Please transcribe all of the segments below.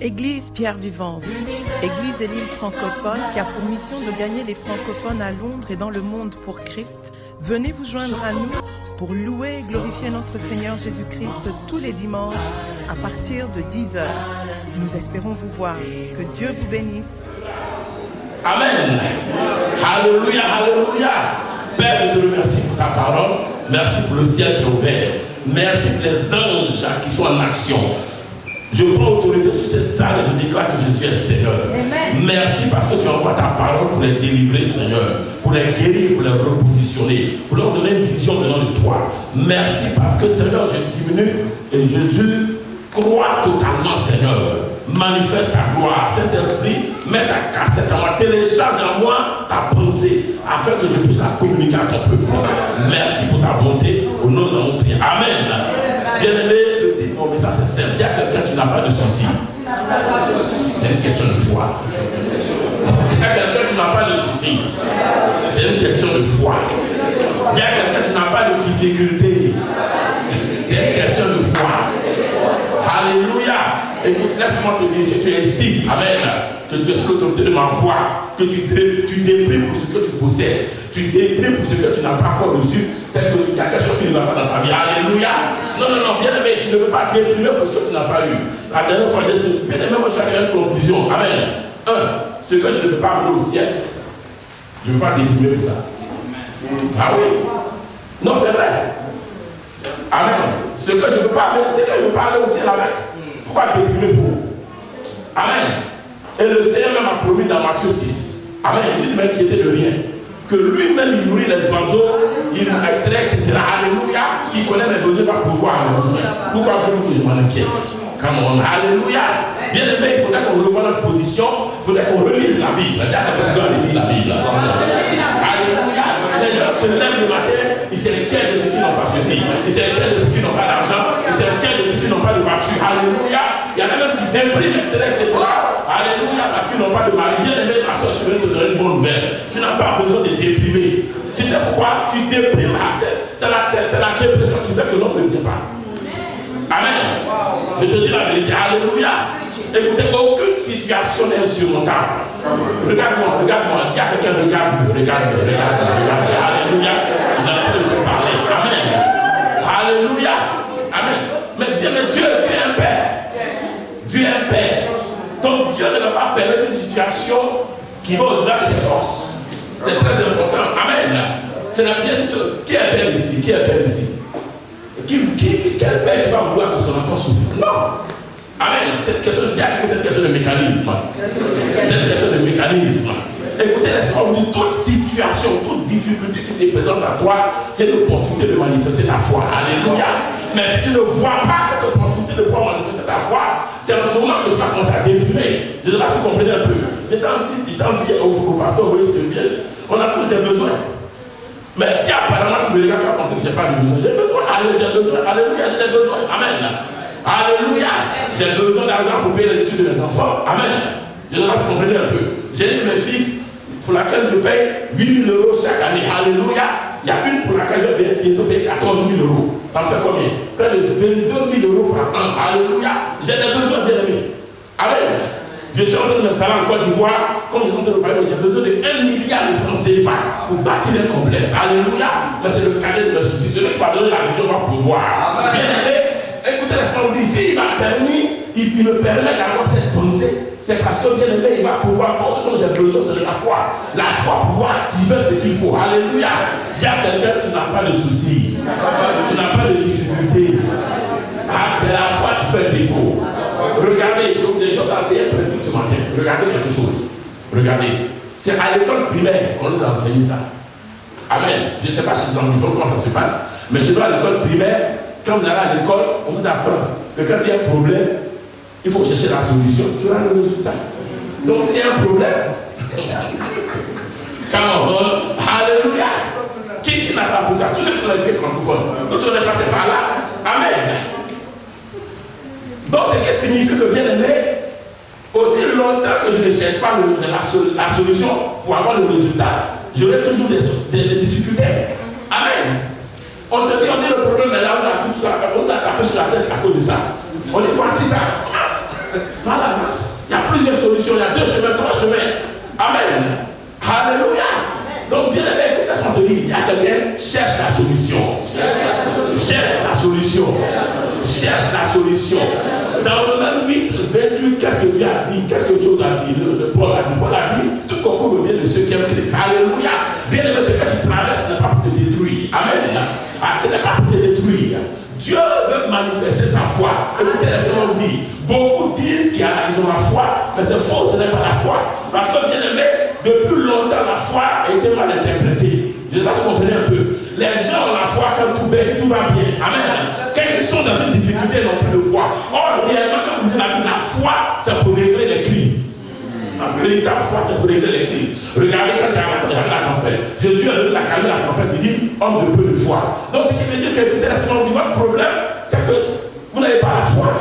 Église Pierre Vivante, Église et l'île francophone qui a pour mission de gagner les francophones à Londres et dans le monde pour Christ. Venez vous joindre à nous pour louer et glorifier notre Seigneur Jésus-Christ tous les dimanches à partir de 10h. Nous espérons vous voir. Que Dieu vous bénisse. Amen. Alléluia, alléluia. Père, je te remercie pour ta parole. Merci pour le ciel qui est ouvert. Merci pour les anges qui sont en action. Je prends autorité sur cette salle et je déclare que Jésus est Seigneur. Amen. Merci parce que tu envoies ta parole pour les délivrer, Seigneur, pour les guérir, pour les repositionner, pour leur donner une vision venant de toi. Merci parce que, Seigneur, je diminue et Jésus croit totalement, Seigneur. Manifeste ta gloire. Saint-Esprit, mets ta cassette en moi, télécharge en moi ta pensée afin que je puisse la communiquer à ton peuple. Merci pour ta bonté. Au nom de notre prière. Amen. Bien-aimé, le titre de mon message c'est simple. Dis à quelqu'un, tu n'as pas de soucis. C'est une question de foi. Dis à quelqu'un, tu n'as pas de soucis. C'est une question de foi. Dis à quelqu'un, tu n'as pas de difficulté. C'est une question de foi. Alléluia. Écoute, laisse-moi te dire, si tu es ici, amen, que tu es sous l'autorité de ma voix, que tu déprimes pour ce que tu possèdes, tu déprimes pour ce que tu n'as pas encore reçu, c'est qu'il y a quelque chose qui ne va pas dans ta vie. Alléluia. Non, bien aimé, tu ne peux pas déprimer pour ce que tu n'as pas eu. La dernière fois, j'ai dit, bien aimé, moi je suis arrivé à une conclusion. Amen. Ce que je ne peux pas amener au ciel, je ne veux pas déprimer pour ça. Ah oui. Non, c'est vrai. Amen. Ce que je ne peux pas amener, c'est que je ne peux pas aller au ciel avec. Pourquoi déprimer pour? Amen. Et le Seigneur même a promis dans Matthieu 6. Amen. Il m'inquiétait de rien. Que lui-même il nourrit les oiseaux, il extrait, etc. Alléluia. Qui connaît mes besoins va pouvoir mes besoins. Pourquoi voulez-vous que je m'en inquiète? Come on. Alléluia. Bien aimé, il faudrait qu'on revoie notre position. Il faudrait qu'on relise la Bible. Dis à quelqu'un de lire la Bible. Alléluia. Les gens se lèvent le matin, ils s'inquiètent de ceux qui n'ont pas ceci. Ils s'inquiètent de ceux qui n'ont pas d'argent. Ils s'inquiètent de ceux qui n'ont pas de voiture. Alléluia. Il y en a même qui dépriment, etc. Alléluia. Parce qu'ils n'ont pas de mari. Bien aimé, ma soeur, je vais te donner une bonne nouvelle. Tu n'as pas besoin de déprimer. Tu sais pourquoi? Tu déprimes. C'est la dépression qui fait que l'homme ne vient pas. Amen. Je te dis la vérité. Alléluia. Écoutez, aucune situation n'est insurmontable. Regarde-moi. Dis à quelqu'un, regarde-le. Alléluia. Il a train de te parler. Amen. Alléluia. Amen. Mais Dieu est un Père. Dieu est un Père. Donc Dieu ne va pas permettre une situation qui va au-delà de tes forces. C'est très important. Amen. C'est la bien. Qui est Père ici? Quel père va vouloir que son enfant souffre? Non. Amen. Cette question de mécanisme. C'est une question de mécanisme. Écoutez, laisse-moi vous dire, toute situation, toute difficulté qui se présente à toi, c'est l'opportunité de manifester ta foi. Alléluia. Mais si tu ne vois pas cette opportunité de pouvoir manifester ta foi, c'est en ce moment que tu vas commencer à déprimer. Je ne sais pas si vous comprenez un peu. J'étais en train au pasteur, vous voyez ce que je veux dire. On a tous des besoins. Mais si apparemment tu me regardes, tu vas penser que je n'ai pas de besoin. J'ai besoin. Alléluia, j'ai des besoins. Amen. Alléluia. J'ai besoin d'argent pour payer les études de mes enfants. Amen. Je ne sais pas si vous comprenez un peu. J'ai une de mes filles pour laquelle je paye 8 000 € chaque année. Alléluia. Il y a une pour laquelle je vais bientôt payer 14 000 €. Ça me fait combien? Près de 22 000 € par an. Alléluia. J'ai des besoins, bien aimés. Amen. Je suis en train de m'installer en Côte d'Ivoire. Comme je suis en train de parler, j'ai besoin de 1 milliard de francs CFA pour bâtir un complexe. Alléluia. Mais c'est le cadet de mes soucis. Celui qui va donner la vision va pouvoir. Bien aimé. Écoutez, laisse-moi vous dire, s'il m'a permis, il me permet d'avoir cette pensée, c'est parce que bien aimé, il va pouvoir, tout ce dont j'ai besoin, c'est de la foi. La foi pour pouvoir activer ce qu'il faut. Alléluia. Dis à quelqu'un, tu n'as pas de soucis. Tu n'as pas de difficultés. C'est la foi qui fait défaut. Regardez, j'ai enseigné un principe ce matin. Regardez quelque chose. Regardez. C'est à l'école primaire qu'on nous a enseigné ça. Amen. Je ne sais pas si vous en dites comment ça se passe, mais chez nous à l'école primaire, quand vous allez à l'école, on vous apprend que quand il y a un problème, il faut chercher la solution. Tu auras le résultat. Donc s'il y a un problème, alléluia. Qui n'a pas pour ça? Tous ceux qui sont dans les pays francophones, nous sommes passés par là. Amen. Donc ce qui signifie que, bien aimé, aussi longtemps que je ne cherche pas la solution pour avoir le résultat, j'aurai toujours des difficultés. Amen. On te dit, on dit le problème est là, on a tout ça, on a taper sur la tête à cause de ça. On dit, voici ça. Voilà. Il y a plusieurs solutions. Il y a 2 chemins, 3 chemins. Amen. Alléluia. Donc, bien aimé, écoutez ce qu'on te dit. Il y a quelqu'un, cherche la solution. Cherche la solution. Cherche la solution. Dans le même 8, 28, qu'est-ce que Dieu a dit? Qu'est-ce que Dieu a dit? Paul a dit. Paul a dit, tout concourt le bien de ceux qui aiment Christ. Alléluia. Bien aimé, ce que tu traverses, ce n'est pas pour te détruire. Amen. Ce n'est pas pour te détruire. Dieu veut manifester sa foi. Écoutez, laissez-moi vous dire. Beaucoup disent qu'ils ont la foi, mais c'est faux, ce n'est pas la foi. Parce que, bien aimé, depuis longtemps, la foi a été mal interprétée. Je ne sais pas si vous comprenez un peu. Les gens ont la foi quand tout va bien. Amen. Quand ils sont dans une difficulté, ils n'ont plus de foi. Or, réellement, quand vous dites la foi, c'est pour régler les crises. La véritable foi, c'est pour régler les crises. Regardez quand il y a la tempête. Jésus a donné la calme à la tempête. Il dit, homme de peu de foi. Donc, ce qui veut dire que votre problème, c'est que vous n'avez pas la foi.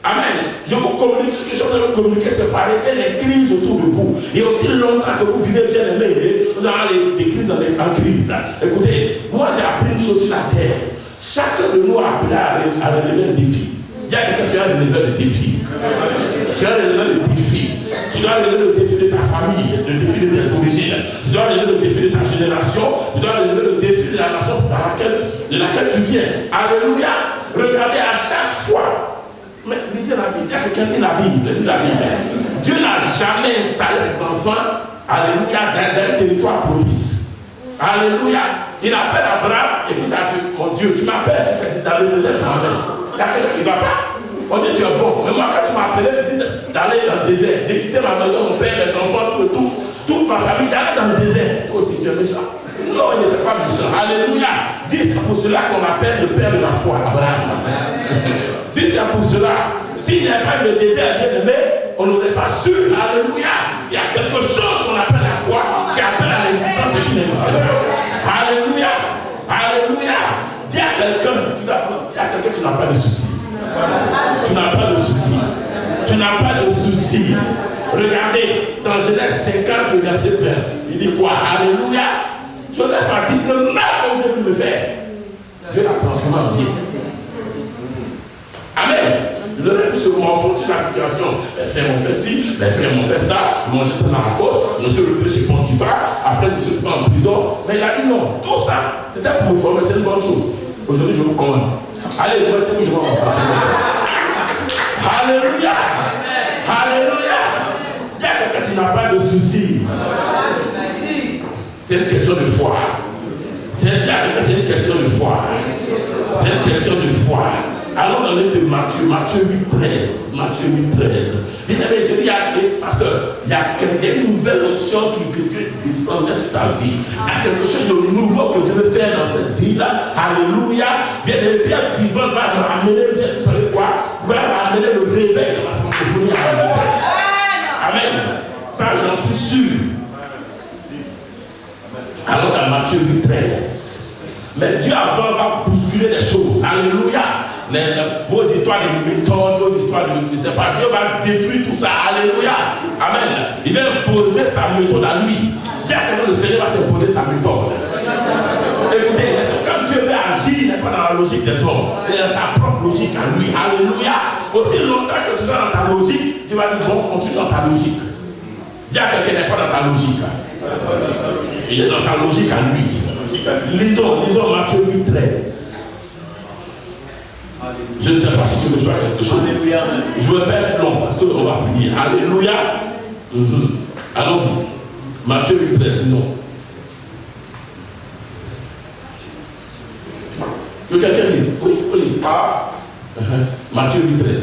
Amen. Je vous communique, ce que je suis en train de communiquer, c'est par régler les crises autour de vous. Et aussi longtemps que vous vivez bien aimé, vous avez des crises en crise. Écoutez, moi j'ai appris une chose sur la terre. Chacun de nous a appris à relever un défi. Il y a quelqu'un qui a relevé le défi. Tu as relevé le défi. Tu dois relever le défi de ta famille, le défi de tes origines. Tu dois relever le défi de ta génération. Tu dois relever le défi de la nation de laquelle tu viens. Alléluia. Regardez à chaque fois. Mais lisez la Bible. Il y a quelqu'un qui lit la Bible. Dieu n'a jamais installé ses enfants, alléluia, dans un territoire propice. Alléluia. Il appelle Abraham et puis ça dit, mon Dieu, tu m'appelles, tu fais dans le désert, tu m'appelles. Il y a quelque chose qui ne va pas. On dit, tu es bon. Mais moi, quand tu m'appelais, tu dis d'aller dans le désert, de quitter ma maison, mon père, les enfants, toute ma famille, d'aller dans le désert. Toi aussi, tu es méchant. Non, il n'était pas méchant. Alléluia. Dis, c'est pour cela qu'on appelle le père de la foi, Abraham. Dis, c'est pour cela. S'il n'y avait pas eu le désert bien aimé, on n'aurait pas su. Alléluia. Il y a quelque chose qu'on appelle la foi, qui appelle à l'existence et qui n'existe pas. Alléluia. Alléluia. Dis à quelqu'un, tu n'as pas de soucis. Tu n'as pas de soucis. Tu n'as pas de soucis. Regardez, dans Genèse 50, le verset 20, il dit quoi? Alléluia. Joseph a dit, le mal que vous avez pu me faire, Dieu l'a transformé en bien. Amen. Le reste se confronte sur la situation. Les frères m'ont fait ci, les frères m'ont fait ça, ils m'ont jeté dans la fosse, je me suis retrouvé chez Pontiphar, après je me suis retrouvé en prison. Mais il a dit non, tout ça, c'était pour me former, c'est une bonne chose. Aujourd'hui, je vous commande. Allez, vous mettez je vais en parler. Alléluia. Alléluia. Il y a quelqu'un qui n'a pas de soucis. C'est une question de foi. C'est une question de foi. C'est une question de foi. Allons dans le livre de Matthieu 8, 13. Matthieu 8, 13. Bien aimé, je dis, pasteur, il y a une nouvelle option que Dieu descend sur ta vie. Il y a quelque chose de nouveau que Dieu veut faire dans cette vie-là. Alléluia. Bien aimé, Pierre vivant va te ramener, vous savez quoi? Va ramener le réveil dans la francophonie à l'Angleterre. Amen. Ça, j'en suis sûr. Alors dans Matthieu 8, 13. Mais Dieu avant va bousculer les choses. Alléluia. Vos histoires de méthodes, vos histoires de je ne sais pas, Dieu va détruire tout ça. Alléluia. Amen. Il va imposer sa méthode à lui. Dis à quelqu'un, le Seigneur va t'imposer sa méthode. Écoutez, quand Dieu veut agir, il n'est pas dans la logique des hommes. Il a sa propre logique à lui. Alléluia. Aussi longtemps que tu seras dans ta logique, Dieu va dire, bon, continue dans ta logique. Dis à quelqu'un, il n'est pas dans ta logique. Il est dans sa logique à lui. Lisons Matthieu 8, 13. Je ne sais pas si tu veux choisir quelque chose. Je veux pas être long parce qu'on va prier. Alléluia. Allons-y. Matthieu 8, 13, disons. Que quelqu'un dise. Oui. Matthieu 8, 13.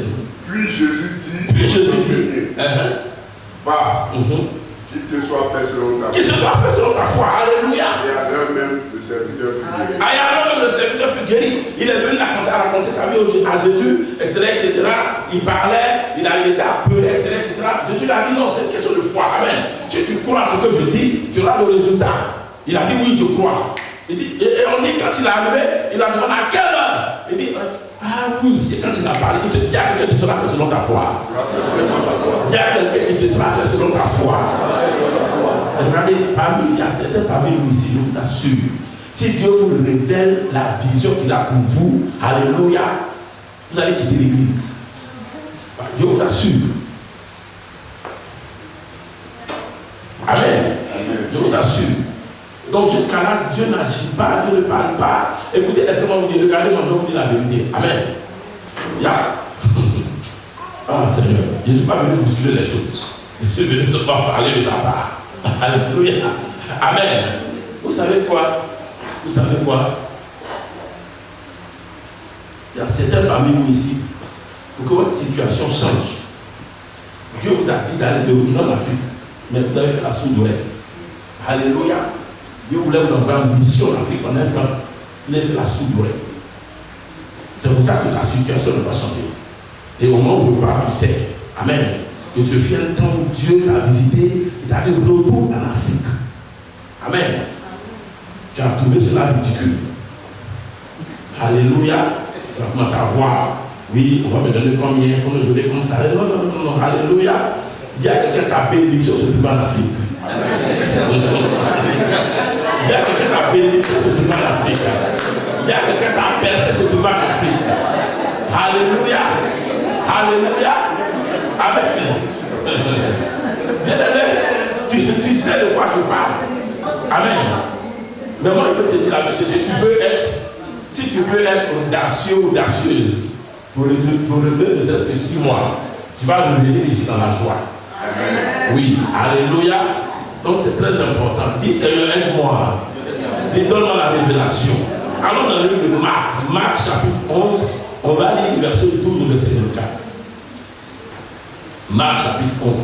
Puis Jésus dit. Va. Qu'il te soit fait selon ta foi. Qu'il se soit fait selon ta foi. Alléluia. Et à l'heure même, le serviteur fut guéri. À l'heure même, le serviteur fut guéri. Il est venu, il a commencé à raconter sa vie à Jésus, etc. Il parlait, il était appelé, etc. Jésus lui a dit non, c'est une question de foi. Amen. Si tu crois à ce que je dis, tu auras le résultat. Il a dit oui, je crois. Il dit, et on dit quand il est arrivé, il a demandé à quelle heure? Il dit ah oui, c'est quand il a parlé. Il te dit à quelqu'un qui sera fait selon ta foi. Dis à quelqu'un qui sera fait selon ta foi. Regardez, il y a certains parmi vous ici, je vous assure. Si Dieu vous révèle la vision qu'il a pour vous, alléluia, vous allez quitter l'église. Dieu vous assure. Amen. Je vous assure. Donc jusqu'à là, Dieu n'agit pas, Dieu ne parle pas. Écoutez, laissez-moi vous dire, regardez, moi je vais vous dire la vérité. Amen. Ah Seigneur, je ne suis pas venu bousculer les choses. Je suis venu seulement parler de ta part. Alléluia. Amen. Vous savez quoi? Vous savez quoi? Il y a certains parmi vous ici, pour que votre situation change. Dieu vous a dit d'aller de retourner en Afrique, mais vous avez fait la sourde oreille. Alléluia. Dieu voulait vous envoyer en mission en Afrique pendant un temps. Vous avez fait la sourde oreille. C'est pour ça que ta situation ne va pas changer. Et au moment où je parle, tu sais, amen, que ce fut un temps où Dieu t'a visité et t'a dit retour en Afrique. Amen. Tu as trouvé cela ridicule. Alléluia. Tu vas commencer à voir. Oui, on va me donner combien, comme je vais comme ça. Non. Alléluia. Dis à quelqu'un ta bénédiction se trouve en Afrique. Dis à quelqu'un ta bénédiction se trouve en Afrique. Dis à quelqu'un ta percée se trouve en Afrique. Alléluia. Alléluia. Amen. Bien-aimé, tu sais de quoi je parle. Amen. Mais moi, je peux te dire la vérité. Si tu veux être audacieux ou audacieuse, pour le ne serait-ce que 6 mois, tu vas revenir ici dans la joie. Amen. Oui. Alléluia. Donc c'est très important. Dis Seigneur, aide-moi. Dis donne-moi la révélation. Allons dans le livre de Marc. Marc chapitre 11. On va lire le verset 12 au verset 24. Marc chapitre 11.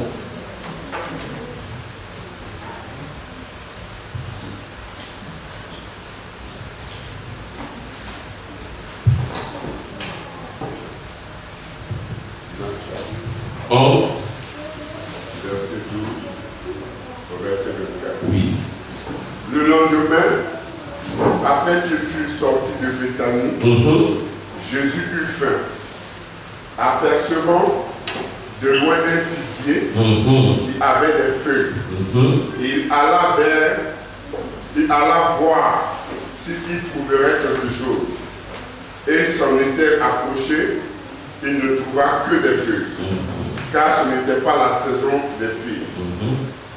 Verset 12 au verset 24. Oui. Le lendemain, après qu'il fut sorti de Béthanie, Jésus eut faim. Apercevant de loin un figuier qui avait des feuilles, il alla voir s'il trouverait quelque chose. Et s'en était approché, il ne trouva que des feuilles, car ce n'était pas la saison des figues.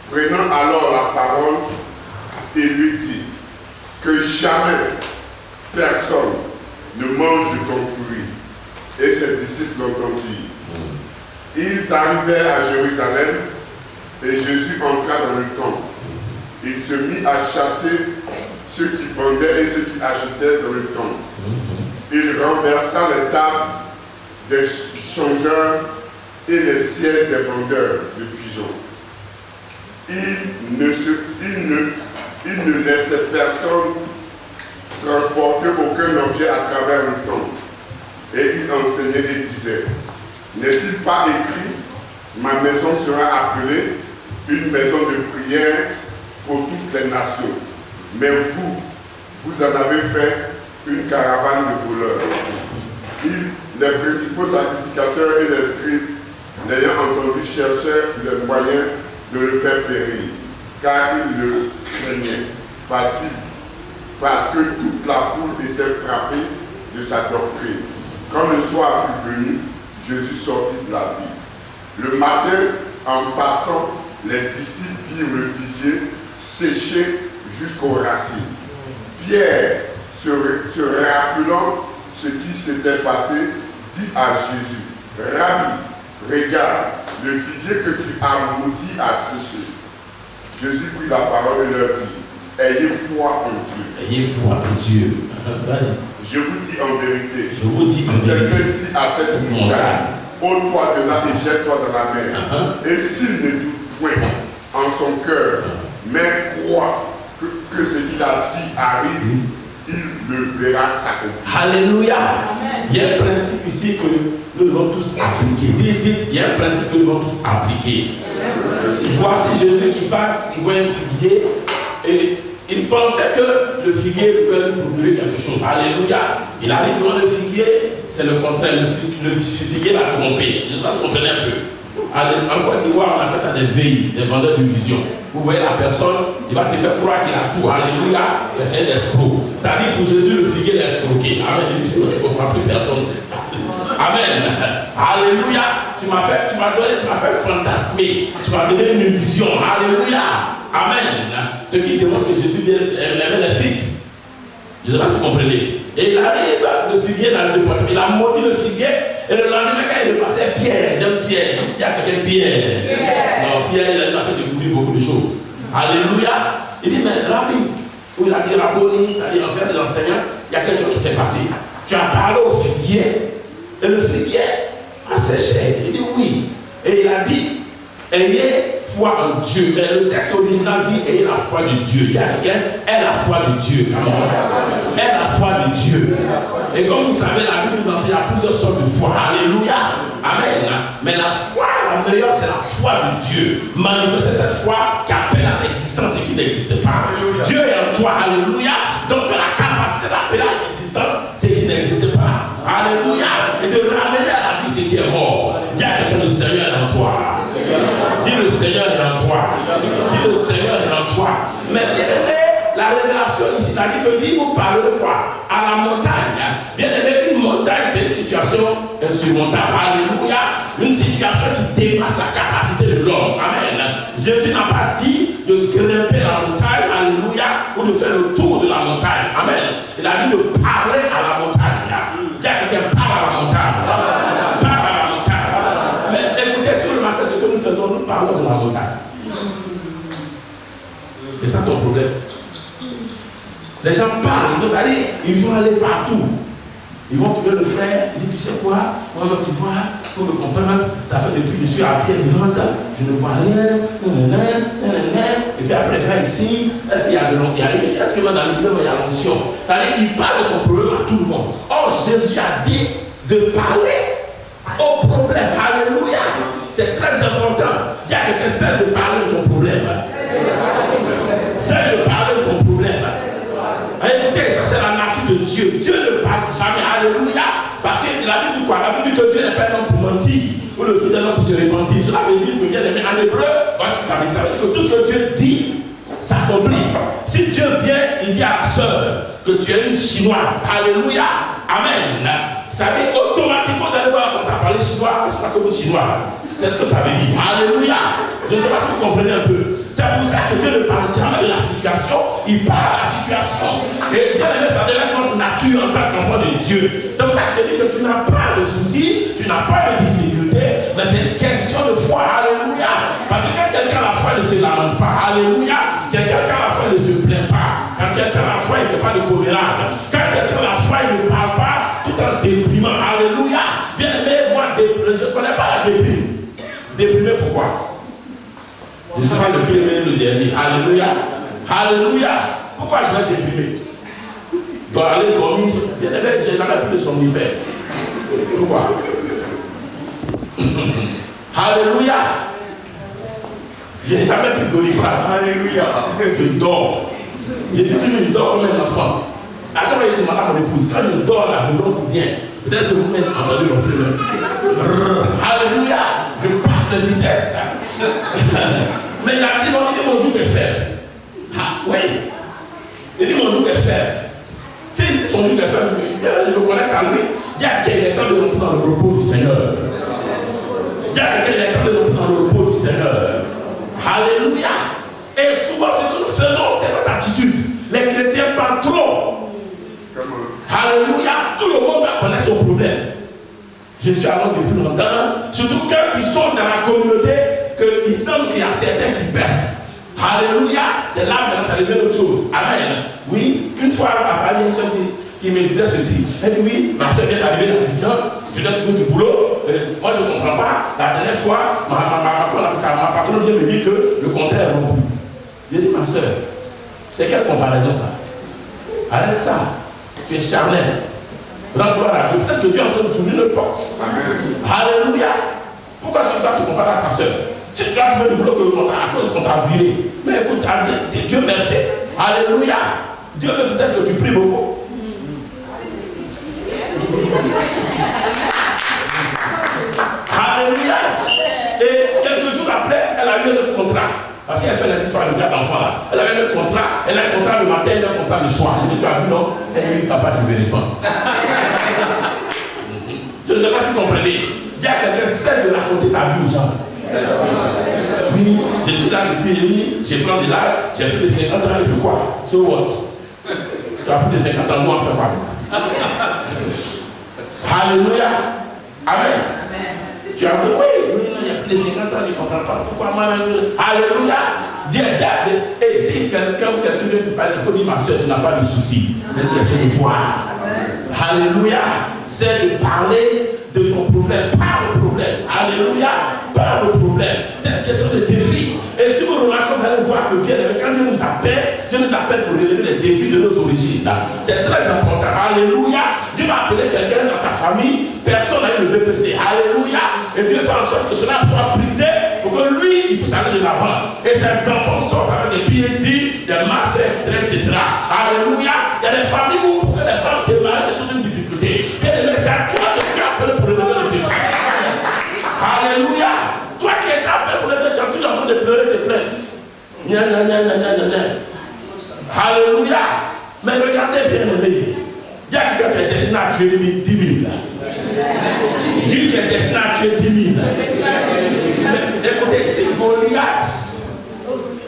Prenant alors la parole, il lui dit que jamais personne ne mange de ton fruit. Et ses disciples l'entendirent. Ils arrivèrent à Jérusalem et Jésus entra dans le temple. Il se mit à chasser ceux qui vendaient et ceux qui achetaient dans le temple. Il renversa les tables des changeurs et les sièges des vendeurs de pigeons. Il ne laissait personne transporter aucun objet à travers le temple. Et il enseignait et disait, n'est-il pas écrit, ma maison sera appelée une maison de prière pour toutes les nations. Mais vous en avez fait une caravane de voleurs. Les principaux sacrificateurs et les scribes, l'ayant entendu, cherchèrent les moyens de le faire périr, car ils le craignaient, parce que toute la foule était frappée de sa doctrine. Quand le soir fut venu, Jésus sortit de la ville. Le matin, en passant, les disciples virent le figuier séché jusqu'aux racines. Pierre, se rappelant ce qui s'était passé, dit à Jésus, Rabbi, regarde, le figuier que tu as maudit a séché. Jésus prit la parole et leur dit, ayez foi en Dieu. Ayez foi en Dieu. Je vous dis en vérité, si quelqu'un dit à cette montagne, ôte-toi de là et jette-toi dans la mer. Et s'il ne doute point en son cœur, mais croit que ce qu'il a dit arrive, il le verra s'accomplir. Alléluia. Il y a un principe ici que nous devons tous appliquer. Il y a un principe que nous devons tous appliquer. Voici Jésus qui passe, il voit un figuier et il pensait que le figuier pouvait lui procurer quelque chose. Alléluia. Il arrive devant le figuier, c'est le contraire. Le figuier l'a trompé. Je ne sais pas si vous comprenez un peu. En Côte d'Ivoire, on appelle ça des veilles, des vendeurs d'illusions. Vous voyez la personne, il va te faire croire qu'il a tout. Alléluia. Mais c'est un escroc. Ça dit pour Jésus, le figuier l'a escroqué. Amen. Il ne comprend plus personne. Amen. Alléluia. Tu m'as fait fantasmer. Tu m'as donné une illusion. Alléluia. Amen. Ce qui démontre que Jésus aimait les figues. Je ne sais pas si vous comprenez. Et il arrive, le figuier dans le département. Il a monté le figuier. Et le lendemain, quand il est passé, Pierre, j'aime Pierre. Il y a quelqu'un Pierre. Non, Pierre, il a fait découvrir beaucoup de choses. Alléluia. Il dit, mais Rabbi, où il a dit Rabboni, c'est-à-dire enseignant des enseignants, il y a quelque chose qui s'est passé. Tu as parlé au figuier. Et le figuier a séché. Il dit oui. Et il a dit, ayez foi en Dieu. Mais le texte original dit, ayez la foi de Dieu. Il y a quelqu'un, aie la foi de Dieu. Aie la foi de Dieu. Et comme vous savez, la Bible nous enseigne à plusieurs sortes de foi. Alléluia. Amen. Mais la foi, la meilleure, c'est la foi de Dieu. Manifester cette foi qui appelle à l'existence et qui n'existe pas. Dieu est en toi. Alléluia. Donc tu as la capacité d'appeler à l'existence ce qui n'existe pas. Alléluia. Et de ramener à la vie ce qui est mort. Dis à quelqu'un, le Seigneur est en toi. Dis le Seigneur est en toi. Dis le Seigneur est en toi. Mais bien aimé, la révélation ici n'a dit que dit vous parlez de quoi? À la montagne. Bien aimé, une montagne c'est une situation insurmontable. Alléluia. Une situation qui dépasse la capacité de l'homme. Amen. Jésus n'a pas dit de grimper la montagne. Alléluia. Ou de faire le tour de la montagne. Amen. Il a dit de parler à la montagne. Il y a quelqu'un parle à la montagne. Parle à la montagne. Mais écoutez, si vous remarquez ce que nous faisons, nous parlons de la montagne. C'est ça ton problème. Les gens parlent, ils vont aller partout. Ils vont trouver le frère, ils disent, tu sais quoi, moi-même tu vois, il faut me comprendre, ça fait depuis que je suis à pied vivante, je ne vois rien, et puis après, là ici, est-ce qu'il y a de l'onction? Est-ce que dans l'église, il y a l'onction? C'est-à-dire, il parle de son problème à tout le monde. Or, Jésus a dit de parler au problème. Alléluia. C'est très important. Il y a quelqu'un qui sait de parler de ton problème. Sait de parler de ton problème. Écoutez, ça c'est la nature de Dieu. Dieu ne parle jamais. Alléluia. Parce que la Bible dit quoi? La Bible dit que Dieu n'est pas un homme pour mentir. Ou le fils d'un homme pour se repentir. Cela veut dire que bien aimé en hébreu, voici ce que ça veut dire. Ça veut dire que tout ce que Dieu dit s'accomplit. Si Dieu vient, il dit à la sœur que tu es une chinoise. Alléluia. Amen. Ça veut dire automatiquement, vous allez voir quand ça parle chinois, c'est pas comme une chinoise. C'est ce que ça veut dire. Alléluia. Je ne sais pas si vous comprenez un peu. C'est pour ça que Dieu ne parle jamais de la situation, il parle de la situation. Et bien aimé, ça devient notre nature en tant qu'enfant de Dieu. C'est pour ça que je dis que tu n'as pas de soucis, tu n'as pas de difficultés, mais c'est une question de foi. Alléluia. Parce que quand quelqu'un a la foi, il ne se lamente pas. Alléluia. Quelqu'un qui a la foi, il ne se plaint pas. Quand quelqu'un a la foi, il ne fait pas de commérage. Quand quelqu'un a la foi, il ne parle pas tout en déprimant. Alléluia. Bien aimé, moi, je ne connais pas la déprime. Déprimé pourquoi? Je ne suis pas le premier, le dernier. Alléluia. Alléluia. Pourquoi je vais déprimer? Je dois aller dormir. Je n'ai jamais pris de somnifère. Pourquoi? Alléluia. Je n'ai jamais pris d'oliprane. Alléluia. Je dors. J'ai dit toujours, je dors comme un enfant. À chaque fois, je demande à mon épouse, quand je dors là, je dors bien. Peut-être que vous-même entendez mon frère. Alléluia. Je passe de vitesse. Mais il a dit, mon jour est faible. Ah oui. Il dit, mon jour est faible. S'il dit son jour est faible, je me connecte à lui. Il y a qu'il est temps de rentrer dans le repos du Seigneur. Il y a qu'il est temps de rentrer dans le repos du Seigneur. Alléluia. Et souvent, ce que nous faisons, c'est notre attitude. Les chrétiens parlent trop. Alléluia. Tout le monde va connaître son problème. Je suis allé depuis longtemps, surtout quand ils sont dans la communauté, qu'il semble qu'il y a certains qui baissent. Alléluia, c'est là que ça devient autre chose. Amen. Oui, une fois, papa, il y a une soeur qui me disait ceci. Elle dit oui, ma soeur vient d'arriver dans le temps, je dois trouver du boulot. Moi, je ne comprends pas. La dernière fois, ma patronne vient me dire que le contraire est rompu. J'ai dit, ma soeur, c'est quelle comparaison ça? Arrête ça. Tu es charnel. Rends gloire à Dieu. Peut-être que Dieu est en train de trouver une porte. Amen. Alléluia. Pourquoi est-ce que tu dois te comparer à ta soeur? Si tu dois trouver le boulot à cause qu'on t'a viré. Mais écoute, Dieu merci. Alléluia. Dieu veut peut-être que tu pries beaucoup. Alléluia. Et quelques jours après, elle a eu un contrat. Parce qu'elle fait les histoires de gars d'enfants là. Elle avait le contrat, elle a un contrat le matin, elle a un contrat le soir. Elle dit, tu as vu non? Elle dit, papa, je ne verrai pas. Je ne sais pas si tu quelqu'un cesse de raconter ta vie aux gens. Oui, je suis là depuis demi, j'ai pris de l'âge, j'ai plus de 50 ans et je quoi? So what? Tu as plus de 50 ans, moi, on fait quoi? Alléluia. Amen. Tu as dit, oui, il y a plus de 50 ans, je ne comprends pas pourquoi moi. Alléluia. Dis, et si quelqu'un ou quelqu'un vient te parler, il faut dire, ma soeur, tu n'as pas de souci. C'est une question de foi. Alléluia. C'est de parler de ton problème, pas le problème. Alléluia. Pas le problème. C'est une question de défi. Et si vous remarquez, vous allez voir que bien, quand Dieu nous appelle pour relever les défis de nos origines. C'est très important. Alléluia. Dieu va appeler quelqu'un dans sa famille. Personne n'a eu le VPC. Alléluia. Et Dieu fait en sorte que cela soit brisé pour que lui, il puisse aller de l'avant. Et ses enfants sortent avec des PhD, des masters extraits, etc. Alléluia. Il y a des familles où pour que les femmes se marient, c'est toute une difficulté. Bien aimé, c'est à toi que tu es appelé pour relever le défi. Alléluia. Toi qui es appelé pour relever, tu es toujours en train de pleurer, de plaindre. Alléluia. Mais regardez bien aimé. Dis à quelqu'un qui est destiné à tuer 10 000. Dieu qui est destiné à tuer 10 000. Mais, écoutez, si Goliath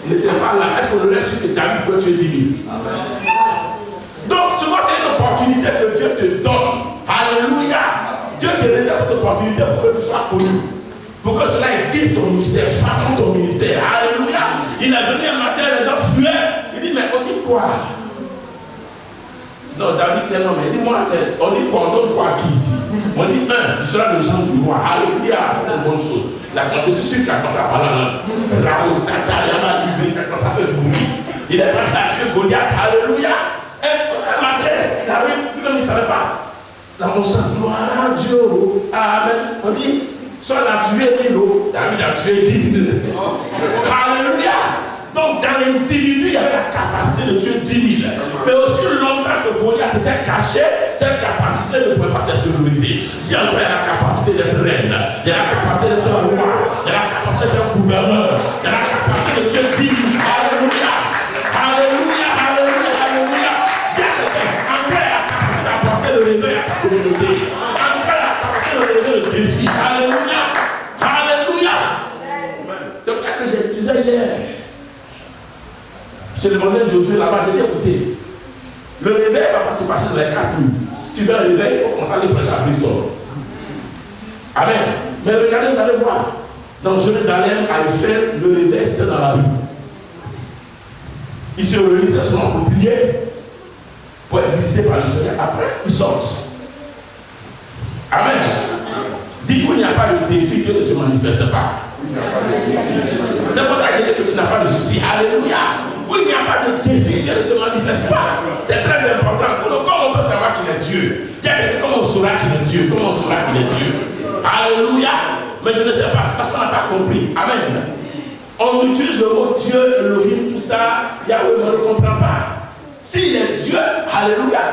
n'était pas là, est-ce qu'on aurait su que David peut tuer 10 000? Donc souvent c'est une opportunité que Dieu te donne. Alléluia. Dieu te réserve cette opportunité pour que tu sois connu. Pour que cela existe ton ministère, façon ton ministère. Alléluia. Il est venu un matin, les gens fuyaient. Il dit, mais on dit quoi? Non, David c'est non, mais dis-moi, on dit quoi? On donne quoi à qui ici? On dit, tu seras le genre du roi. Alléluia, ça c'est une bonne chose. Je suis sûr qu'il a commencé à parler. Rao, Satan, Yama, Libé, il a commencé à faire bruit. Il est prêt à tuer Goliath. Alléluia. Un matin, il arrive, lui-même il ne savait pas. Là, on chante, gloire à Dieu. Amen. On dit, soit il a tué 1000, David a tué 10 000. Alléluia. Donc dans l'individu, il y avait la capacité de tuer 10 000. Mais aussi longtemps que Goliath était caché, cette capacité ne pouvait pas s'extérioriser. Si encore il y a la capacité d'être reine, il y a la capacité d'être un roi, il y a la capacité d'être un gouverneur, il y a la capacité de tuer 10 000. Alléluia. Alléluia, alléluia, alléluia. Après la capacité d'apporter le réveil à ta communauté. Après la capacité de relever le défi. Alléluia. Alléluia. C'est pour ça que je disais hier. J'ai demandé à Josué là-bas, j'ai dit écoutez, le réveil ne va pas se passer dans les 4 minutes. Si tu veux un réveil, il faut commencer à aller prêcher à Bristol. Amen. Mais regardez, vous allez voir. Dans Jérusalem, à Éphèse, le réveil c'était dans la rue. Ils se réunissaient souvent pour prier, pour être visités par le Seigneur. Après, ils sortent. Amen. Dis-vous, il n'y a pas de défi, Dieu ne se manifeste pas. C'est pour ça que j'ai dit que tu n'as pas de souci. Alléluia. Où il n'y a pas de défi, Dieu ne se manifeste pas. C'est très important. Comment on peut savoir qu'il est Dieu? Comment on saura qu'il est Dieu? Comment on saura qu'il est Dieu? Alléluia. Mais je ne sais pas, c'est parce qu'on n'a pas compris. Amen. On utilise le mot Dieu, Elohim, tout ça. Yahweh ne le comprend pas. S'il est Dieu, alléluia,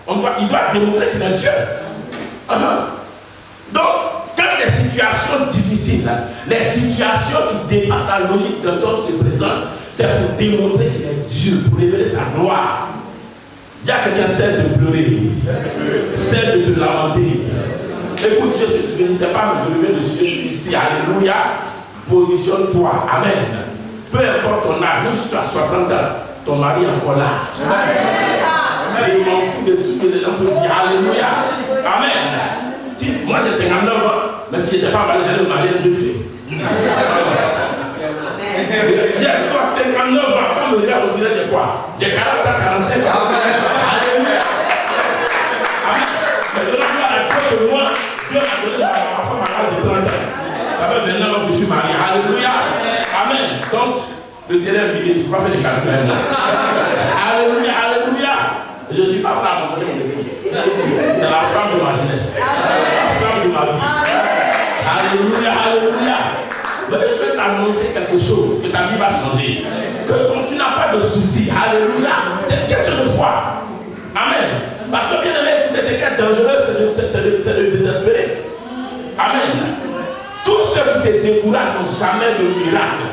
il doit démontrer qu'il est Dieu. Donc, quand les situations difficiles, les situations qui dépassent la logique de l'homme se présentent, c'est pour démontrer qu'il est Dieu, pour révéler sa gloire. Dis à quelqu'un, cesse de pleurer, cesse de te lamenter. Écoute, je suis venu, c'est pas je reviens de ce ici, alléluia. Positionne-toi, amen. Peu importe ton âge, même si tu as 60 ans, ton mari est encore là. Je m'en fous de ce que les gens peuvent dire, alléluia. Amen. Si, moi j'ai 59 ans, mais si je n'étais pas marié, j'allais me marier une jeune fille. J'ai soit 59 ans, quand me regarde, on dirait j'ai quoi? J'ai 40 ans, 45 ans. Alléluia. Amen. Mais de la foi de moi, Dieu m'a donné la femme à l'âge de 30 ans. Ça fait 29 ans que je suis marié. Alléluia. Amen. Donc, le terrain est millier, tu peux pas faire des calculs. Alléluia, alléluia. Je ne suis pas prêt à abandonner mon épouse. C'est la femme de ma jeunesse. La femme de ma vie. Alléluia, alléluia. Mais je vais t'annoncer quelque chose, que ta vie va changer. Que tu n'as pas de soucis. Alléluia. C'est une question de foi. Amen. Parce que bien aimé, écoutez, ce qui est dangereux, c'est de désespérer. Amen. Tous ceux qui se découragent n'ont jamais de miracle.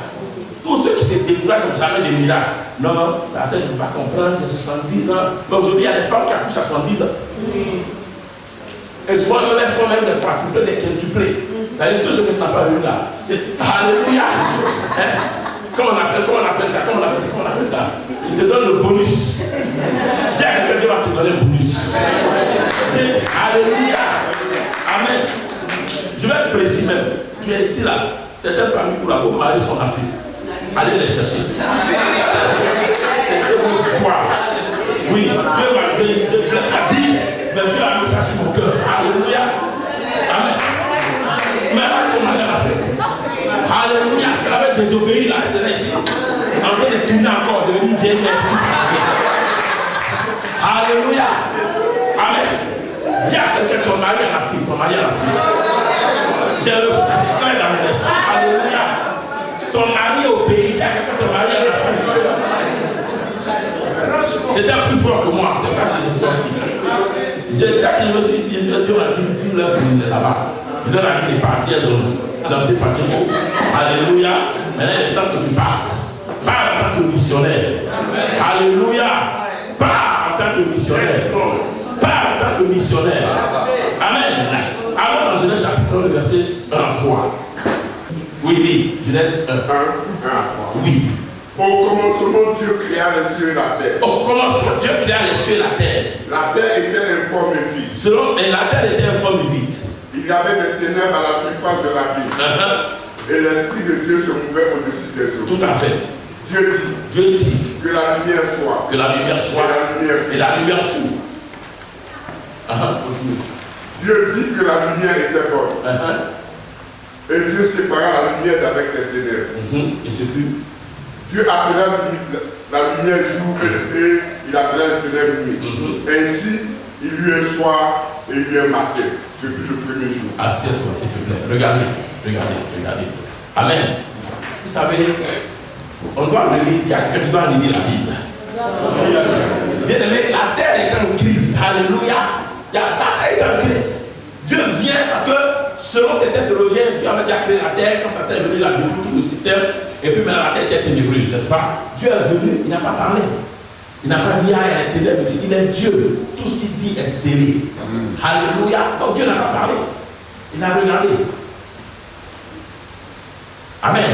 Tous ceux qui se découragent n'ont jamais de miracle. Non, parce que je ne peux pas comprendre, j'ai 70 ans. Mais aujourd'hui, il y a des femmes qui accouchent à 70 ans. Et souvent, les femmes même des quadruplés, des quintuplés. C'est-à-dire tout ce que tu n'as pas vu là. Alléluia. Hein? Comment on appelle ça? Il te donne le bonus. Dis à quelqu'un, Dieu va te donner le bonus. Alléluia. Amen. Je vais être précis même. Tu es ici là. Certains parmi vous là, vos maris sont en Afrique. Allez les chercher. C'est vos histoires. Oui, Dieu m'a dit, mais Dieu a mis ça sur mon cœur. Alléluia. Amen. Mais là, ils sont allés en Afrique. Alléluia. C'est avec désobéi là, c'est là ici. En train de tourner encore, de venir vieille mère. Alléluia. Amen. Dis à quelqu'un, ton mari en Afrique. J'ai reçu ça, c'est clair dans mon esprit. Alléluia. Ton mari au pays, dis à quelqu'un, ton mari en Afrique. C'était plus fort que moi, c'est pas que je suis sorti. J'ai dit, je me suis dit, Dieu m'a dit, tu leur dis là-bas. Il leur a dit de partir dans ces parties. Alléluia. Maintenant, il est temps que tu partes. Pas en tant que missionnaire. Alléluia. Pas en tant que missionnaire. Pas en tant que missionnaire. Amen. Alors, dans Genèse chapitre 1, le verset 1 à 3. Oui, Genèse 1 à 3. Oui. Au commencement, Dieu créa les cieux et la terre. Au commencement, Dieu créa les cieux et la terre. La terre était informe et vide. Et la terre était informe et vide. Il y avait des ténèbres à la surface de l'abîme. Et l'Esprit de Dieu se mouvait au-dessus des eaux. Tout à fait. Dieu dit que la lumière soit. Que la lumière soit. Et la lumière fut. Dieu dit que la lumière était bonne. Et Dieu sépara la lumière d'avec les ténèbres. Et ce fut. Dieu appela la lumière jour et il appela les ténèbres nuit. Ainsi, il y eut un soir et il y eut un matin. Ce fut le premier jour. Assieds-toi, s'il te plaît. Regardez. Amen. Vous savez, on doit relire, tu dois lire la Bible. Bien aimé, la terre est en crise. Alléluia. La terre est en crise. Dieu vient parce que selon certains théologiens, Dieu avait déjà créé la terre quand Satan est venu, il a détruit tout le système. Et puis maintenant la terre était ténébreuse, n'est-ce pas? Dieu est venu, il n'a pas parlé. Il n'a pas dit, ah, il y a les ténèbres ici. Il est Dieu. Tout ce qu'il dit est scellé. Alléluia. Donc Dieu n'a pas parlé. Il a regardé. Amen.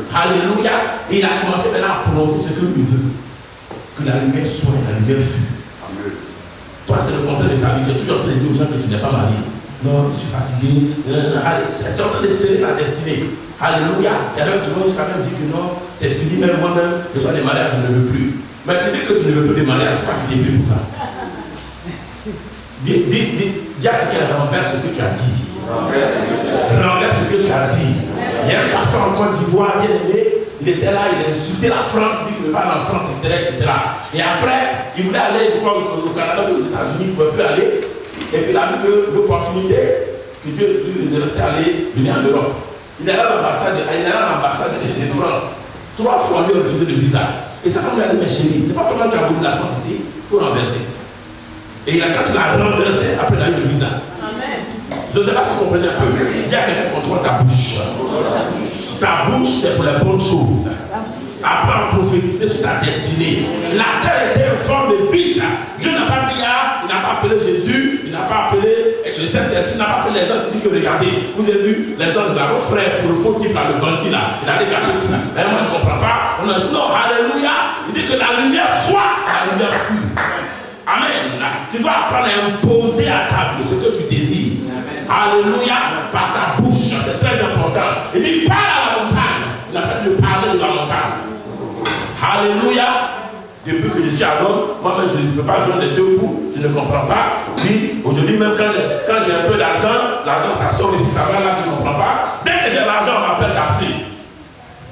Alléluia. Et il a commencé maintenant à prononcer ce que lui veut. Que la lumière soit et la lumière fut. Amen. Toi, c'est le contraire de ta vie. Tu es toujours en train de dire aux gens que tu n'es pas marié. Non, je suis fatigué. Tu es en train de sceller ta destinée. Alléluia. Il y a d'autres qui vont jusqu'à même dire que non, c'est fini, même moi-même, je sois des mariages, je ne veux plus. Mais tu dis que tu ne veux plus des mariages, pourquoi tu n'es plus pour ça? Dis à quelqu'un, renverse ce que tu as dit. Renverse ce que tu as dit. Il y a un pasteur en Côte d'Ivoire, bien aimé, il était là, il a insulté la France, il dit qu'il ne veut pas aller en France, etc. Et après, il voulait aller, je crois, au Canada ou aux États-Unis, il ne pouvait plus aller. Et puis il a vu que l'opportunité, que Dieu les est resté aller venir en Europe. Il est là à l'ambassade de France. 3 fois lui a refusé le visa. Et sa femme lui a dit, mais chérie, c'est pas comment tu as voulu la France ici, il faut renverser. Et quand il a renversé, après il a eu le visa. Amen. Je ne sais pas si vous comprenez un peu. Dis à quelqu'un, contrôle ta bouche. Ta bouche, c'est pour les bonnes choses. Apprends à prophétiser sur ta destinée. La terre était informe et vide. Dieu n'a pas dit, il n'a pas appelé Jésus, il n'a pas appelé le Saint-Esprit, il n'a pas appelé les anges. Il dit que regardez, vous avez vu les anges là, vos frères, le faux type là, le bandit là, il a regardé tout. Mais moi je ne comprends pas. On a dit non, alléluia. Il dit que la lumière soit, la lumière fut. Amen. Tu dois apprendre à imposer à ta vie ce que tu désires. Alléluia. Par ta bouche, c'est très important. Il dit parle à la montagne. Il n'a pas dit de parler de la montagne. Alléluia. Depuis que je suis à Londres, moi-même je ne peux pas joindre les deux bouts, je ne comprends pas. Oui, aujourd'hui même quand j'ai un peu d'argent, l'argent ça sort ici, ça va là, tu ne comprends pas. Dès que j'ai l'argent, on m'appelle d'Afrique.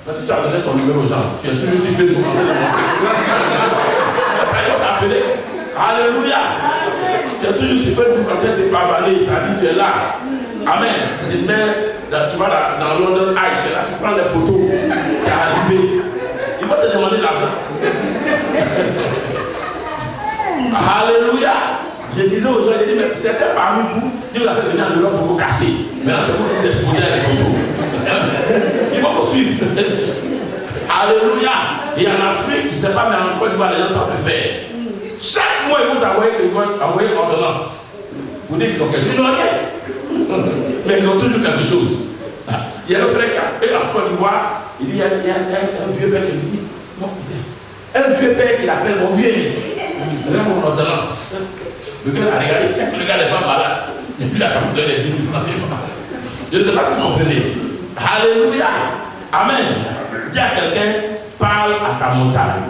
Mais si tu as donné ton numéro aux gens, tu es toujours sur Facebook. Alléluia. Tu es toujours sur Facebook en train de te pavaner, tu as dit tu es là. Amen. Tu vas dans London Eye, tu es là, tu prends les photos, tu es arrivé. Ils vont te demander l'argent. Alléluia. Je disais aux gens, mais certains parmi vous, Dieu vous a fait venir en Europe pour vous cacher. Maintenant c'est vous qui vous exposez à les photos. Ils vont vous suivre. Alléluia. Et en Afrique, je ne sais pas, mais en Côte d'Ivoire, les gens savent faire. Chaque mois, ils vont envoyer ordonnance. Vous dites qu'ils ont quelque chose, ils n'ont rien. Mais ils ont toujours quelque chose. Il y a un frère qui en Côte d'Ivoire, il dit, il y a un vieux père qui lui dit, non, un vieux père qui l'appelle mon vieux. Il a mon ordonnance. Le gars a regardé, il sait que le gars n'est pas malade. Et puis il a quand même donné 10 000 francs CFA. Je ne sais pas si vous comprenez. Alléluia. Amen. Dis à quelqu'un, parle à ta montagne.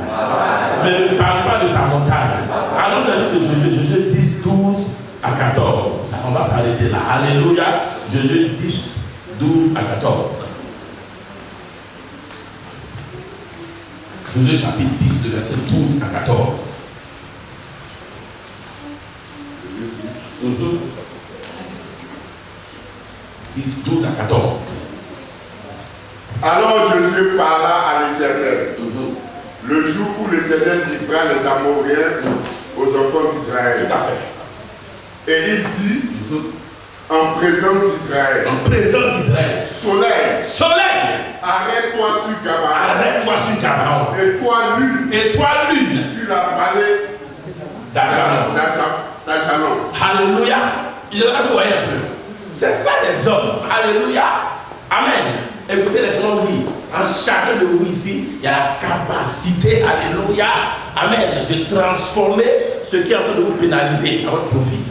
Mais ne parle pas de ta montagne. Allons dans le livre de Jésus 10, 12 à 14. On va s'arrêter là. Alléluia. Jésus 10, 12 à 14. Jésus chapitre 10, le verset 12 à 14. 10, 12 à 14. Alors Jésus parla à l'Éternel. Le jour où l'Éternel livra les Amoréens aux enfants d'Israël. Tout à fait. Et il dit, en présence d'Israël. En présence d'Israël. Soleil. Soleil. Arrête-toi sur Gabaon. Arrête-toi sur Gabaon. Et toi lune. Et toi lune. Sur la vallée d'Ajalon. Alléluia. Je sais pas si vous voyez un peu. C'est ça les hommes. Alléluia. Amen. Écoutez, laissez-moi vous dire, en chacun de vous ici, il y a la capacité, alléluia, amen, de transformer ce qui est en train de vous pénaliser à votre profit.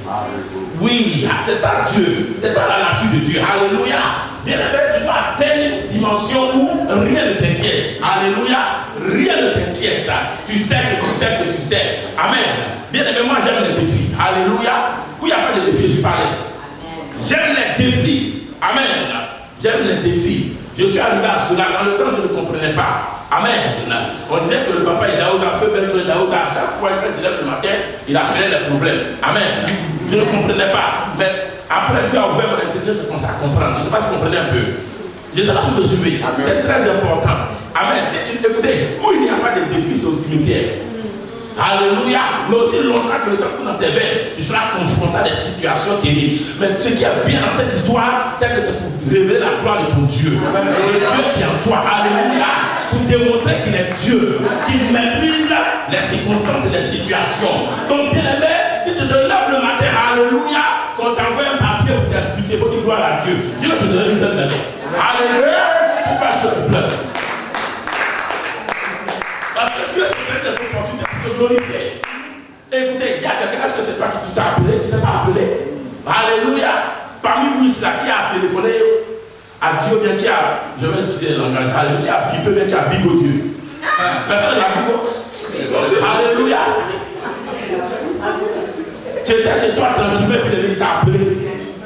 Oui, c'est ça Dieu, c'est ça la nature de Dieu. Alléluia. Bien aimé, tu dois atteindre une dimension où rien ne t'inquiète. Alléluia. Rien ne t'inquiète. Tu sais que tu sais que tu sais. Amen. Bien aimé, moi j'aime les défis. Alléluia. Où il n'y a pas de défis, je suis pas à l'aise. J'aime les défis. Amen. J'aime les défis. Je suis arrivé à cela. Dans le temps, je ne comprenais pas. Amen. On disait que le papa, il a osé à feu, même sur Daoud, à chaque fois qu'il se lève le matin, il appelait les problèmes. Amen. Je ne comprenais pas. Mais après, tu as ouvert mon intelligence, je commence à comprendre. Je ne sais pas si vous comprenez un peu. Je ne sais pas si vous me suivez. C'est très important. Amen. Si tu écoutez, où il n'y a pas de défis, c'est au cimetière. Alléluia. Mais aussi longtemps que le sang coule dans tes veines, tu seras confronté à des situations terribles. Mais ce qui est bien dans cette histoire, c'est que c'est pour révéler la gloire de ton Dieu. Le Dieu qui est en toi. Alléluia. Pour démontrer qu'il est Dieu, qu'il maîtrise les circonstances et les situations. Donc, bien aimé, si tu te lèves le matin, alléluia, quand tu envoies un papier pour t'expliquer, il faut dire gloire à Dieu. Dieu va te donner une belle maison. Alléluia. Pourquoi est-ce que tu pleures? Parce que Dieu se fait des opportunités pour se glorifier. Écoutez, dis à quelqu'un, est-ce que c'est toi qui t'as appelé? Tu t'es pas appelé? Alléluia. Parmi vous ici, là, qui a téléphoné à Dieu, bien qui a, je vais utiliser le langage, qui a bipé, bien qui a bigo Dieu. Personne n'a bigo. Alléluia. Tu étais chez toi tranquillement, puis le mec t'a appelé.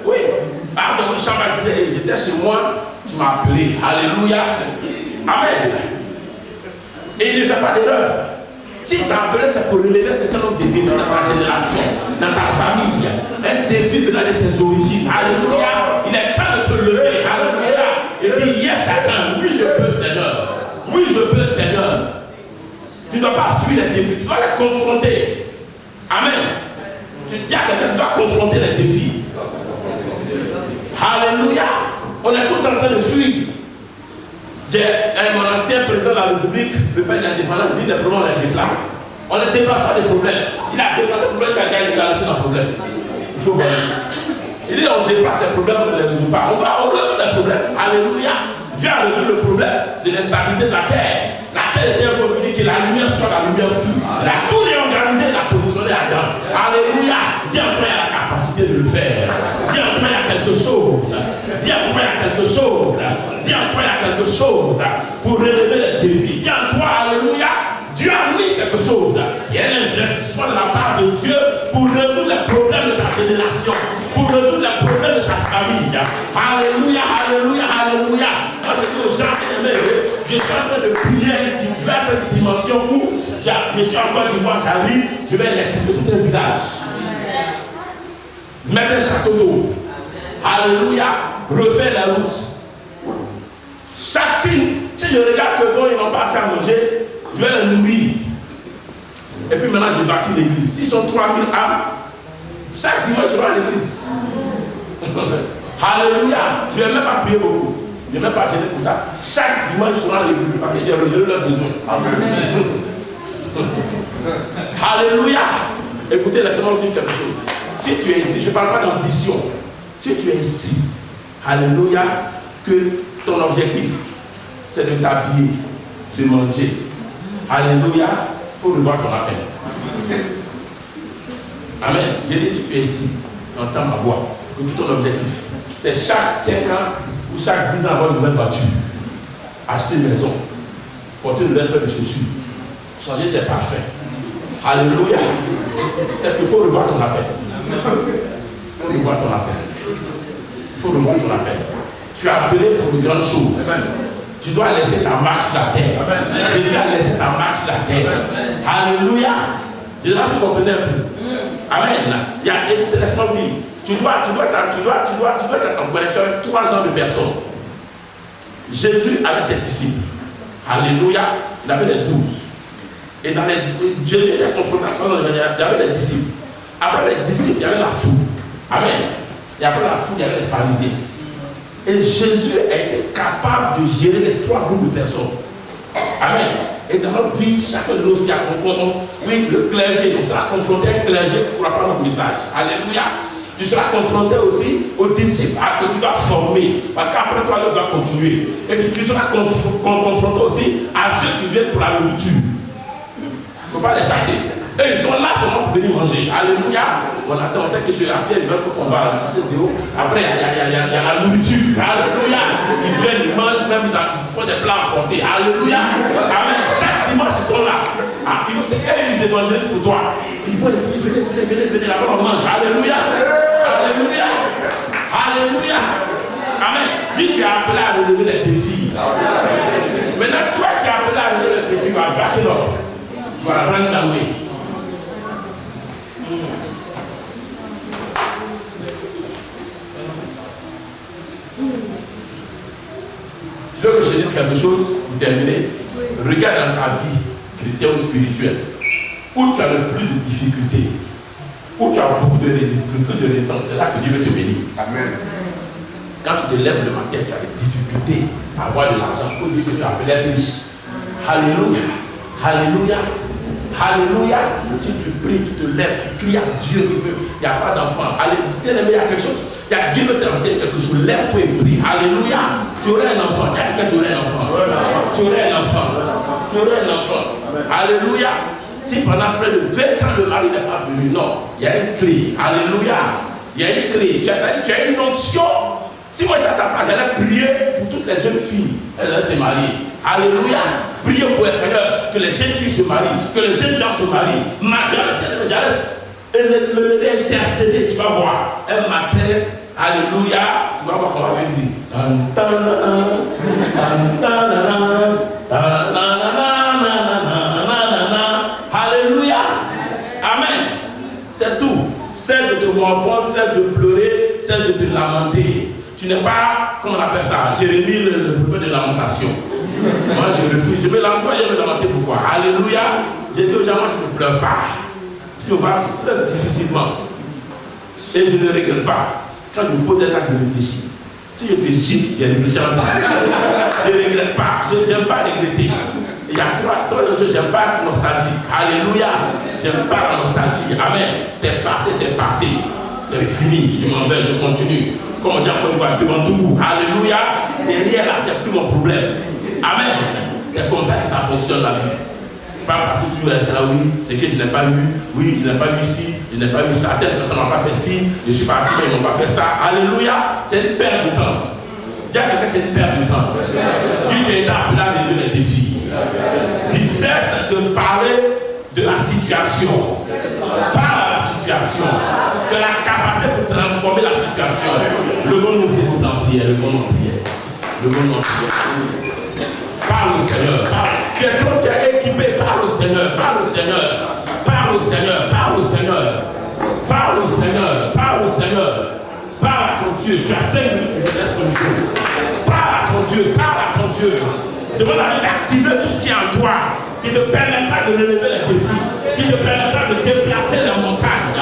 Oui. Ah, donc le chambre disait, j'étais chez moi, tu m'as appelé. Alléluia. Amen. Et il ne fait pas d'erreur. Si t'a appelé, c'est pour relever un certain nombre de défis dans ta génération, dans ta famille. Un défi venant de tes origines. Alléluia. Il est temps de te lever. Alléluia. Et puis, yes, Satan. Oui, je peux, Seigneur. Oui, je peux, Seigneur. Tu ne dois pas fuir les défis. Tu dois les confronter. Amen. Tu dis à quelqu'un, tu dois confronter les défis. Alléluia. On est tout en train de fuir. Mon ancien président de la République, le père de l'indépendance, dit des problèmes, on les déplace. On ne déplace pas des problèmes. Il a déplacé le problème, quelqu'un a laissé dans le problème. Il faut voir. Il dit on déplace les problèmes, on ne les résout pas. On résout les problèmes. Alléluia. Dieu a résolu le problème de l'instabilité de la terre. La terre était informée que la lumière soit la lumière fut. La tout réorganisé, la positionné à Adam. Alléluia. Dis en toi, il y a la capacité de le faire. Dis en toi, il y a quelque chose. Dis en toi, il y a quelque chose. Dis en toi, il y a quelque chose pour relever les défis. Dis en toi, alléluia. Dieu a mis quelque chose. Il y a un investissement de la part de Dieu pour résoudre les problèmes de ta génération, pour résoudre les problèmes de ta famille. Alléluia, alléluia, alléluia. Moi je dis aux gens, je suis en train de prier, je vais à une dimension où je suis encore du mois, j'arrive, je vais électrifier tout un village. Mettre un château d'eau. Alléluia, refaire la route. Chaque signe, si je regarde que bon, ils n'ont pas assez à manger, je vais les nourrir. Et puis maintenant, je bâtis l'église. S'ils sont 3000 âmes, chaque dimanche, je vais à l'église. Alléluia. Je ne vais même pas prier beaucoup. Je ne vais même pas gêner pour ça. Chaque dimanche, je vais à l'église parce que j'ai résolu leurs besoins. Amen. Alléluia. Écoutez, laissez-moi vous dire quelque chose. Si tu es ici, je ne parle pas d'ambition. Si tu es ici, alléluia, que ton objectif, c'est de t'habiller, de manger, alléluia, il faut revoir ton appel. Amen. Je dis, si tu es ici, entends ma voix, que tout ton objectif, c'est chaque 5 ans ou chaque 10 ans avoir une nouvelle voiture, acheter une maison, porter une nouvelle paire de chaussures, changer tes parfums. Alléluia. C'est qu'il faut revoir ton appel. Il faut revoir ton appel. Il faut revoir ton appel. Tu es appelé pour une grande chose. Tu dois laisser ta marque sur la terre. Jésus a laissé sa marque sur la terre. Alléluia. Je ne sais pas si vous comprenez un peu. Amen. Il y a laisse-moi dire. Tu dois être en connexion avec 3 genres de personnes. Jésus avait ses disciples. Alléluia. Il avait les 12. Et dans les, Jésus était confronté à 3 ans, il y avait les disciples. Après les disciples, il y avait la foule. Amen. Et après la foule, il y avait les pharisiens. Et Jésus a été capable de gérer les 3 groupes de personnes. Amen. Et dans notre vie, chacun de nous aussi a confronté. Oui, le clergé, on sera confronté à un clergé qui pourra prendre le message. Alléluia. Tu seras confronté aussi aux disciples que tu dois former. Parce qu'après toi, tu dois continuer. Et puis tu seras confronté aussi à ceux qui viennent pour la nourriture. Il ne faut pas les chasser. Et ils sont là seulement pour venir manger. Alléluia. On attend, on sait que sur la pierre, ils veulent qu'on va à la vidéo. Après, il y a la nourriture. Alléluia. Ils viennent, ils mangent, même ils font des plats à porter. Alléluia. Amen. Chaque dimanche, ils sont là. Ah, c'est eux, ils évangélisent pour toi. Ils vont venez là-bas, on mange. Alléluia. Alléluia. Alléluia. Amen. Dis, tu es appelé à relever les défis. Maintenant, toi qui es appelé à relever les défis, tu vas backer up. Voilà, run away. Tu veux que je dise quelque chose pour terminer? Regarde dans ta vie chrétienne ou spirituelle où tu as le plus de difficultés, où tu as beaucoup de résistance, c'est là que Dieu veut te bénir. Amen. Quand tu te lèves le matin, tu as des difficultés à avoir de l'argent, il faut dire que tu as appelé à riche. Alléluia. Alléluia. Alléluia. Si tu pries, tu te lèves, tu cries à Dieu, il n'y a pas d'enfant. Alléluia. Bien aimé, il y a quelque chose. Il y a Dieu qui t'enseigne quelque chose. Lève-toi et prie. Alléluia. Tu aurais un enfant. Tu aurais un enfant. Tu aurais un enfant. Tu aurais un enfant. Alléluia. Si pendant près de 20 ans le mari n'est pas venu, non. Il y a une clé. Alléluia. Il y a une clé. Tu as une onction. Si moi j'étais à ta place, j'allais prier pour toutes les jeunes filles. Elles allaient se marier. Alléluia. Priez pour le Seigneur, que les jeunes filles se marient, que les jeunes gens se marient. J'allais le intercéder, tu vas voir. Un matin, alléluia, tu vas voir comment on va dire. Alléluia. Amen. C'est tout. Celle de te morfondre, celle de pleurer, celle de te lamenter. Tu n'es pas, comment on appelle ça, Jérémie, le prophète de lamentation. Moi je refuse, je vais l'employer, je vais lamenter pourquoi. Alléluia. J'ai dit aux gens, moi je ne pleure pas. Je vois très difficilement. Et je ne regrette pas. Quand je me pose là, je réfléchis. Si je te gifle, je réfléchis en temps. Je ne regrette pas. Je n'aime pas regretter. Il y a trois choses, je n'aime pas la nostalgie. Alléluia. Je n'aime pas la nostalgie. Amen. C'est passé, c'est passé. C'est fini. Je m'en vais, je continue. Comme on dit encore une fois, devant tout vous. Alléluia. Derrière là, c'est plus mon problème. Amen. C'est comme ça que ça fonctionne la vie. Pas parce que tu restes là, oui, c'est que je n'ai pas lu, oui, je n'ai pas lu ici, je n'ai pas lu ça, telle personne n'a pas fait ci, je suis parti, mais ils n'ont pas fait ça. Alléluia, c'est une perte de temps. Dis à quelqu'un, c'est une perte de temps. Dieu t'es appelé à relever les défis. Il cesse de parler de la situation. Parle à la situation. Tu as la capacité de transformer la situation. Le monde nous est en prière, le monde en prière. Le monde en prière. Parle au Seigneur. Tu es équipé. Parle au Seigneur. Parle au Seigneur. Parle au Seigneur. Parle au Seigneur. Parle au Seigneur. Parle au Seigneur. Parle à ton Dieu. Tu as 5 minutes. Parle à ton Dieu. Parle à ton Dieu. Demande à lui d'activer tout ce qui est en toi, qui te permettra de relever les défis, qui te permettra de déplacer les montagnes.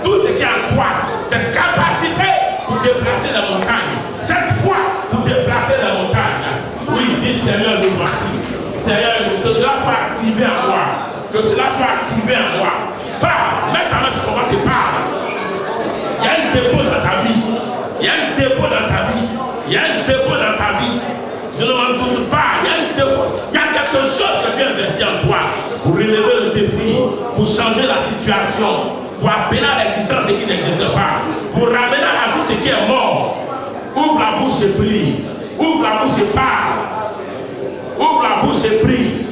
Tout ce qui est en toi, cette capacité pour déplacer les montagnes, cette foi pour déplacer les montagnes. Oui, dis Seigneur, nous voici. Seigneur, que cela soit activé en moi. Que cela soit activé en moi. Parle, mets ta main sur ton ventre et parle. Il y a une dépôt dans ta vie. Il y a un dépôt dans ta vie. Il y a un dépôt dans ta vie. Je ne m'en doute pas. Il y a un dépôt. Il y a quelque chose que tu as investi en toi pour relever le défi, pour changer la situation, pour appeler à l'existence ce qui n'existe pas, pour ramener à la vie ce qui est mort. Ouvre la bouche et prie. Ouvre la bouche et parle. Ouvre la bouche et prie.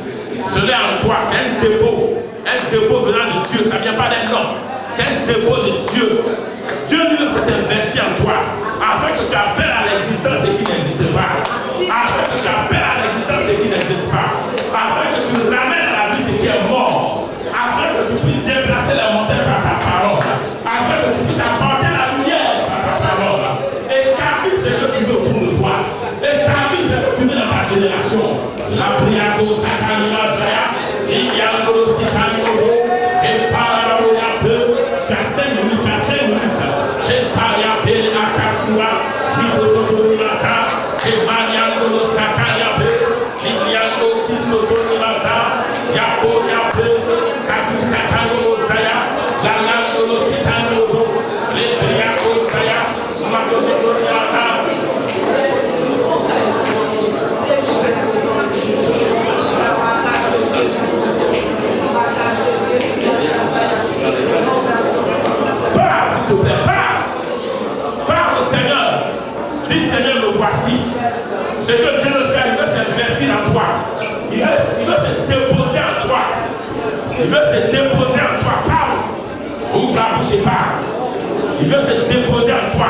Cela est en toi. C'est un dépôt. Un dépôt venant de Dieu. Ça ne vient pas d'un homme. C'est un dépôt de Dieu. Dieu lui-même s'est investi en toi afin que tu appelles à l'existence ce qui n'existe pas. Afin que tu appelles à l'existence ce qui n'existe pas. Afin que tu ramènes à la vie ce qui est mort. Afin que tu puisses déplacer les montagnes par ta parole. Afin que tu puisses apporter la lumière par ta parole. Établis ce que tu veux autour de toi. Établis ce que tu veux dans ta génération. La prière au Sakanima Zaya, il y a le Sikanimo, et par la peu, tu as 5 minutes, tu as 5 minutes. J'ai parlé à Pele Akasua, Lido Sotonimasa, et Mariano Sakayabe, Liliano Kisotonimasa, Yapo Yape, Kaku Sakanimo Zaya, Lalano Sikanimo, les Briaco Zaya, Mako Sotonimasa. Parle au Seigneur. Dis Seigneur, me voici. Ce que Dieu veut faire, il veut s'investir en toi. Il veut se déposer en toi. Il veut se déposer en toi. Parle. Ouvre la bouche et parle. Il veut se déposer en toi.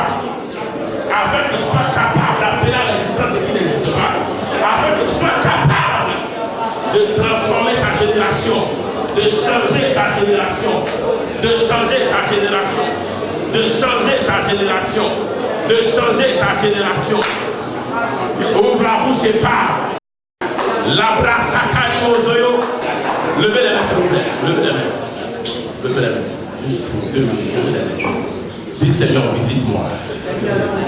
Afin que tu sois capable d'appeler à l'existence ce qui n'existe pas. Afin que tu sois capable de transformer ta génération. De changer ta génération. De changer ta génération. De changer ta génération. De changer ta génération. Ouvre la bouche et parle. Labra Sakani Mozoyo. Levez les mains, s'il vous plaît. Levez les mains. Levez les mains. Juste pour 2 minutes. Levez les mains. Dis Seigneur, visite-moi.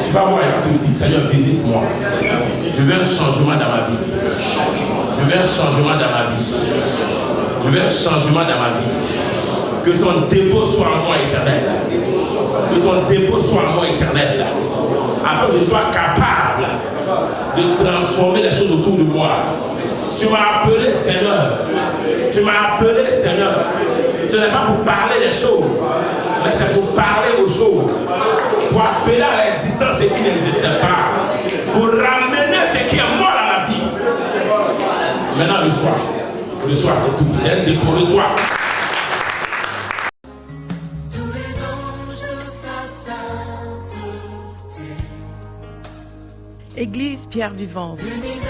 Tu vas voir, tu me dis Seigneur, visite-moi. Je veux un changement dans ma vie. Je veux un changement dans ma vie. Je veux un changement dans ma vie. Que ton dépôt soit en moi éternel. Que ton dépôt soit en moi éternel. Afin que je sois capable de transformer les choses autour de moi. Tu m'as appelé Seigneur. Tu m'as appelé Seigneur. Ce n'est pas pour parler des choses, mais c'est pour parler aux choses. Pour appeler à l'existence ce qui n'existe pas. Pour ramener ce qui est mort à la vie. Maintenant, le soir. Le soir, c'est tout. C'est un dépôt le soir. Église Pierre Vivante,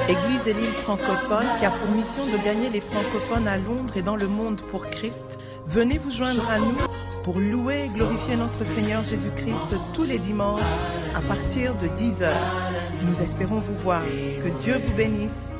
Église et l'île francophone qui a pour mission de gagner les francophones à Londres et dans le monde pour Christ. Venez vous joindre à nous pour louer et glorifier notre Seigneur Jésus-Christ tous les dimanches à partir de 10h. Nous espérons vous voir. Que Dieu vous bénisse.